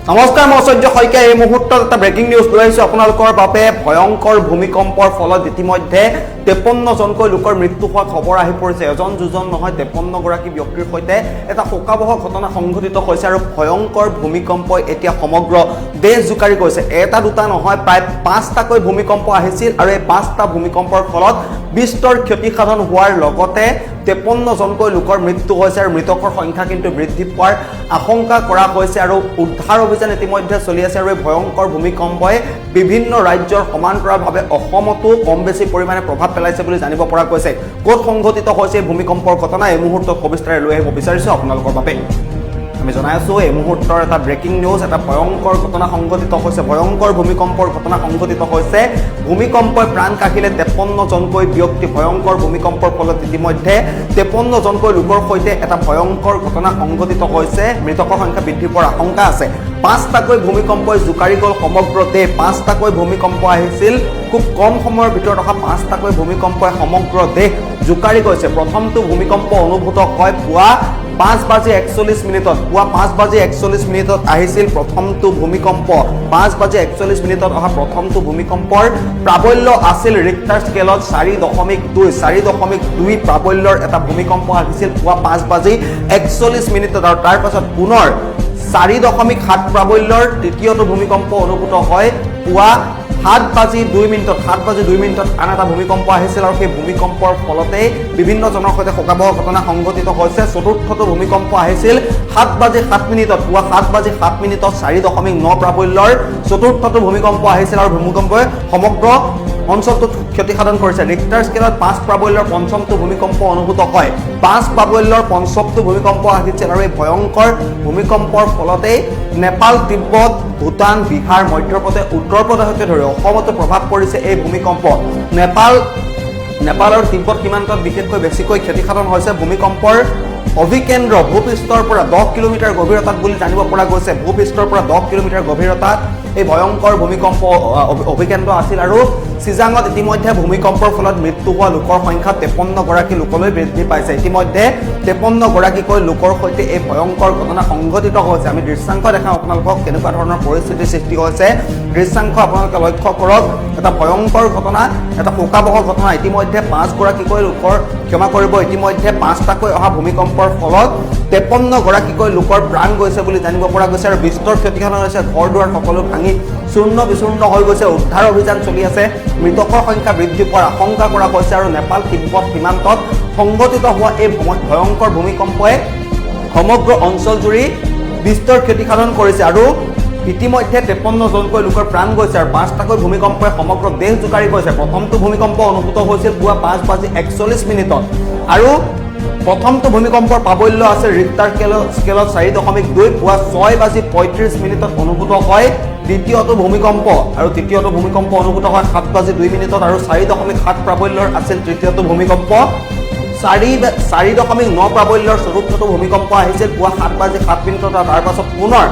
নমস্কাৰ মই সূৰ্য শইকীয়া এই মুহূৰ্তত এটা ব্ৰেকিং নিউজ লৈ আহিছো আপোনালোকৰ বাবে ভয়ংকৰ ভূমিকম্পৰ ফলত ইতিমধ্যে 53 জনকৈ লোকৰ মৃত্যু হোৱা খবৰ আহি পৰিছে এজন দুজন নহয় 53 গৰাকী ব্যক্তিৰ সৈতে এটা শোকাবহ ঘটনা সংঘটিত হৈছে আৰু ভয়ংকৰ ভূমিকম্পই এতিয়া সমগ্ৰ দেশ জুকাৰি গৈছে এটা দুটা নহয় প্ৰায় 5টাকৈ ভূমিকম্প আহিছিল আৰু এই 5টা ভূমিকম্পৰ ফলত বিস্তৰ ক্ষতিসাধন হোৱাৰ লগতে 53 জনকৈ লোকৰ মৃত্যু হৈছে আৰু মৃতকৰ সংখ্যা কিন্তু বৃদ্ধি পোৱাৰ আশংকা কৰা হৈছে আৰু উদ্ধাৰ অভিযান ইতিমধ্যে চলি আছে আৰু এই ভয়ংকৰ ভূমিকম্পই বিভিন্ন ৰাজ্যৰ সমান্তৰালভাৱে অসমতো কম বেছি পৰিমাণে প্ৰভাৱ পেলাইছে বুলি জানিব পৰা গৈছে ক'ত সংঘটিত হৈছে ভূমিকম্পৰ ঘটনা এই মুহূৰ্তত সবিস্তাৰে লৈ আহিব বিচাৰিছো আপোনালোকৰ বাবে আমি জনাই আছো এই মুহূৰ্তৰ এটা ব্ৰেকিং নিউজ এটা ভয়ংকৰ ঘটনা সংঘটিত হৈছে ভয়ংকৰ ভূমিকম্পৰ ঘটনা সংঘটিত হৈছে ভূমিকম্পই প্ৰাণ কাঢ়িলে 53 জনকৈ ব্যক্তি ভয়ংকৰ ভূমিকম্পৰ ফলত ইতিমধ্যে 53 জনকৈ লোকৰ সৈতে এটা ভয়ংকৰ ঘটনা সংঘটিত হৈছে মৃতকৰ সংখ্যা বৃদ্ধি পোৱাৰ আশংকা আছে 5টাকৈ ভূমিকম্পই জুকাৰি গ'ল সমগ্ৰ দেশ 5টাকৈ ভূমিকম্প আহিছিল খুব কম সময়ৰ ভিতৰত অহা 5টাকৈ ভূমিকম্পই সমগ্ৰ দেশ জুকাৰি গৈছে প্ৰথমটো ভূমিকম্প অনুভূত হয় পুৱা 5:41 পুৱা 5:41 আহিছিল প্ৰথমটো ভূমিকম্প 5:41 অহা প্ৰথমটো ভূমিকম্পৰ প্ৰাবল্য আছিল ৰিক্টাৰ স্কেলত 4.2 প্ৰাবল্যৰ এটা ভূমিকম্প আহিছিল পুৱা 5:41 আৰু তাৰ পাছত পুনৰ 4.7 প্ৰাবল্যৰ তৃতীয়টো ভূমিকম্প অনুভূত হয় পুৱা 7:02 আন এটা ভূমিকম্প আহিছিল আৰু সেই ভূমিকম্পৰ ফলতে বিভিন্ন জনৰ সৈতে শোকাবহ ঘটনা সংঘটিত হৈছে চতুৰ্থটো ভূমিকম্প আহিছিল 7:07 পুৱা 7:07 4.9 প্ৰাবল্যৰ চতুৰ্থটো ভূমিকম্প আহিছিল আৰু ভূমিকম্পই সমগ্ৰ অঞ্চলটোত ক্ষতিসাধন কৰিছে ৰিক্টাৰ স্কেলত 5 প্ৰাবল্যৰ পঞ্চমটো ভূমিকম্প অনুভূত হয় 5 প্ৰাবল্যৰ পঞ্চমটো ভূমিকম্প আহিছিল আৰু এই ভয়ংকৰ ভূমিকম্পৰ ফলতে নেপাল তিব্বত ভূটান বিহাৰ মধ্যপ্ৰদেশ উত্তৰ প্ৰদেশকে ধৰি অসমতো প্ৰভাৱ পৰিছে এই ভূমিকম্প নেপাল আৰু তিব্বত সীমান্তত বিশেষকৈ বেছিকৈ ক্ষতিসাধন হৈছে ভূমিকম্পৰ অভিকেন্দ্ৰ ভূপৃষ্ঠৰ পৰা 10 কিলোমিটাৰ গভীৰতাত বুলি জানিব পৰা গৈছে ভূপৃষ্ঠৰ পৰা 10 কিলোমিটাৰ গভীৰতাত এই ভয়ংকৰ ভূমিকম্প অভিকেন্দ্ৰ আছিল আৰু সিজাঙত ইতিমধ্যে ভূমিকম্পৰ ফলত মৃত্যু হোৱা লোকৰ সংখ্যা 53 গৰাকী লোকলৈ বৃদ্ধি পাইছে ইতিমধ্যে 53 গৰাকীকৈ লোকৰ সৈতে এই ভয়ংকৰ ঘটনা সংঘটিত হৈছে আমি দৃশ্যাংশ দেখাম আপোনালোকক কেনেকুৱা ধৰণৰ পৰিস্থিতিৰ সৃষ্টি হৈছে দৃশ্যাংশ আপোনালোকে লক্ষ্য কৰক এটা ভয়ংকৰ ঘটনা এটা শোকাবহ ঘটনা ইতিমধ্যে 5 গৰাকীকৈ লোকৰ ক্ষমা কৰিব ইতিমধ্যে 5টাকৈ অহা ভূমিকম্পৰ ফলত 53 গৰাকীকৈ লোকৰ প্ৰাণ গৈছে বুলি জানিব পৰা গৈছে আৰু বিস্তৰ ক্ষতিসাধন হৈছে ঘৰ দুৱাৰ সকলো ভাঙি চূৰ্ণ বিচূৰ্ণ হৈ গৈছে উদ্ধাৰ অভিযান চলি আছে মৃতকৰ সংখ্যা বৃদ্ধি পোৱাৰ আশংকা কৰা হৈছে আৰু নেপাল তিব্বত সীমান্তত সংঘটিত হোৱা এই ভয়ংকৰ ভূমিকম্পই সমগ্ৰ অঞ্চল জুৰি বিস্তৰ ক্ষতিসাধন কৰিছে আৰু ইতিমধ্যে 53 জনকৈ লোকৰ প্ৰাণ গৈছে আৰু 5টাকৈ ভূমিকম্পই সমগ্ৰ দেশ জুকাৰি গৈছে প্ৰথমটো ভূমিকম্প অনুভূত হৈছিল পুৱা 5:41 আৰু প্ৰথমটো ভূমিকম্পৰ প্ৰাবল্য আছে ৰিক্টাৰ স্কেলত 4.2 পুৱা 6:35 অনুভূত হয় দ্বিতীয়টো ভূমিকম্প আৰু তৃতীয়টো ভূমিকম্প অনুভূত হয় 7:02 আৰু 4.7 প্ৰাবল্যৰ আছিল তৃতীয়টো ভূমিকম্প 4.9 প্ৰাবল্যৰ চতুৰ্থটো ভূমিকম্প আহিছিল পুৱা 7:07 তাৰ পাছত পুনৰ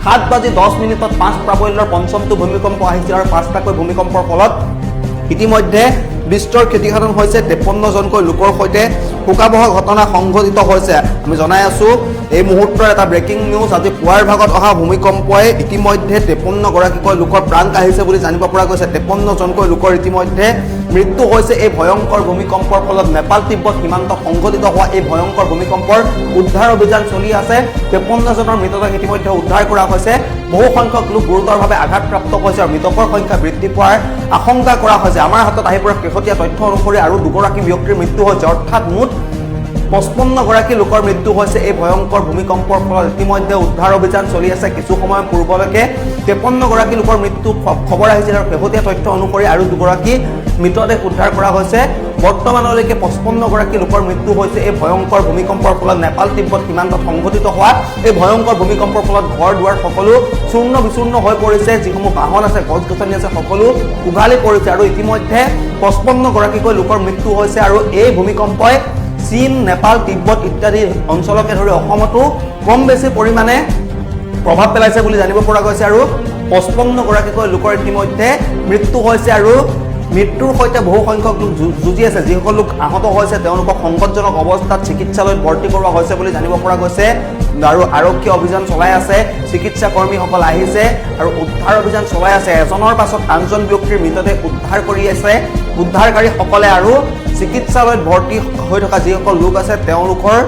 7:10 5 প্ৰাবল্যৰ পঞ্চমটো ভূমিকম্প আহিছিল আৰু 5টাকৈ ভূমিকম্পৰ ফলত ইতিমধ্যে বিস্তৰ ক্ষতিসাধন হৈছে 53 জনকৈ লোকৰ সৈতে শোকাবহ ঘটনা সংঘটিত হৈছে আমি জনাই আছো এই মুহূৰ্তৰ এটা ব্ৰেকিং নিউজ আজি পুৱাৰ ভাগত অহা ভূমিকম্পই ইতিমধ্যে 53 গৰাকীকৈ লোকৰ প্ৰাণ কাঢ়িছে বুলি জানিব পৰা গৈছে 53 জনকৈ লোকৰ ইতিমধ্যে মৃত্যু হৈছে এই ভয়ংকৰ ভূমিকম্পৰ ফলত নেপাল তিব্বত সীমান্ত সংঘটিত হোৱা এই ভয়ংকৰ ভূমিকম্পৰ উদ্ধাৰ অভিযান চলি আছে 53 জনৰ মৃতদেহ ইতিমধ্যে উদ্ধাৰ কৰা হৈছে বহু সংখ্যক লোক গুৰুতৰভাৱে আঘাতপ্ৰাপ্ত হৈছে আৰু মৃতকৰ সংখ্যা বৃদ্ধি পোৱাৰ আশংকা কৰা হৈছে আমাৰ হাতত আহি পৰা শেহতীয়া তথ্য অনুসৰি আৰু দুগৰাকী ব্যক্তিৰ মৃত্যু হৈছে অৰ্থাৎ মুঠ 55 গৰাকী লোকৰ মৃত্যু হৈছে এই ভয়ংকৰ ভূমিকম্পৰ ফলত ইতিমধ্যে উদ্ধাৰ অভিযান চলি আছে কিছু সময় পূৰ্বলৈকে 53 গৰাকী লোকৰ মৃত্যু খবৰ আহিছিল আৰু শেহতীয়া তথ্য অনুসৰি আৰু দুগৰাকী মৃতদেহ উদ্ধাৰ কৰা হৈছে বৰ্তমানলৈকে 55 গৰাকী লোকৰ মৃত্যু হৈছে এই ভয়ংকৰ ভূমিকম্পৰ ফলত নেপাল তিব্বত সীমান্তত সংঘটিত হোৱা এই ভয়ংকৰ ভূমিকম্পৰ ফলত ঘৰ দুৱাৰ সকলো চূৰ্ণ বিচূৰ্ণ হৈ পৰিছে যিসমূহ বাহন আছে গছ গছনি আছে সকলো উঘালি পৰিছে আৰু ইতিমধ্যে 55 গৰাকীকৈ লোকৰ মৃত্যু হৈছে আৰু এই ভূমিকম্পই চীন নেপাল তিব্বত ইত্যাদি অঞ্চলকে ধৰি অসমতো কম বেছি পৰিমাণে প্ৰভাৱ পেলাইছে বুলি জানিব পৰা গৈছে আৰু 55 গৰাকীকৈ লোকৰ ইতিমধ্যে মৃত্যু হৈছে আৰু মৃত্যুৰ সৈতে বহু সংখ্যক লোক যুঁজি আছে যিসকল লোক আহত হৈছে তেওঁলোকক সংকটজনক অৱস্থাত চিকিৎসালয়ত ভৰ্তি কৰোৱা হৈছে বুলি জানিব পৰা গৈছে আৰু আৰক্ষী অভিযান চলাই আছে চিকিৎসা কৰ্মীসকল আহিছে আৰু উদ্ধাৰ অভিযান চলাই আছে এজনৰ পাছত আনজন ব্যক্তিৰ মৃতদেহ উদ্ধাৰ কৰি আছে উদ্ধাৰকাৰীসকলে আৰু চিকিৎসালয়ত ভৰ্তি হৈ থকা যিসকল লোক আছে তেওঁলোকৰ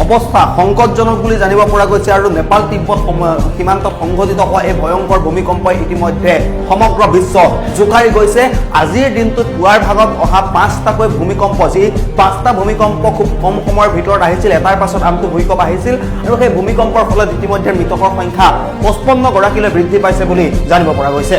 অৱস্থা সংকটজনক বুলি জানিব পৰা গৈছে আৰু নেপাল তিব্বত সীমান্তত সংঘটিত হোৱা এই ভয়ংকৰ ভূমিকম্পই ইতিমধ্যে সমগ্ৰ বিশ্ব জোকাৰি গৈছে আজিৰ দিনটোত পুৱাৰ ভাগত অহা 5টাকৈ ভূমিকম্প যি 5টা ভূমিকম্প খুব কম সময়ৰ ভিতৰত আহিছিল এটাৰ পাছত আনটো ভূমিকম্প আহিছিল আৰু সেই ভূমিকম্পৰ ফলত ইতিমধ্যে মৃতকৰ সংখ্যা 55 গৰাকীলৈ বৃদ্ধি পাইছে বুলি জানিব পৰা গৈছে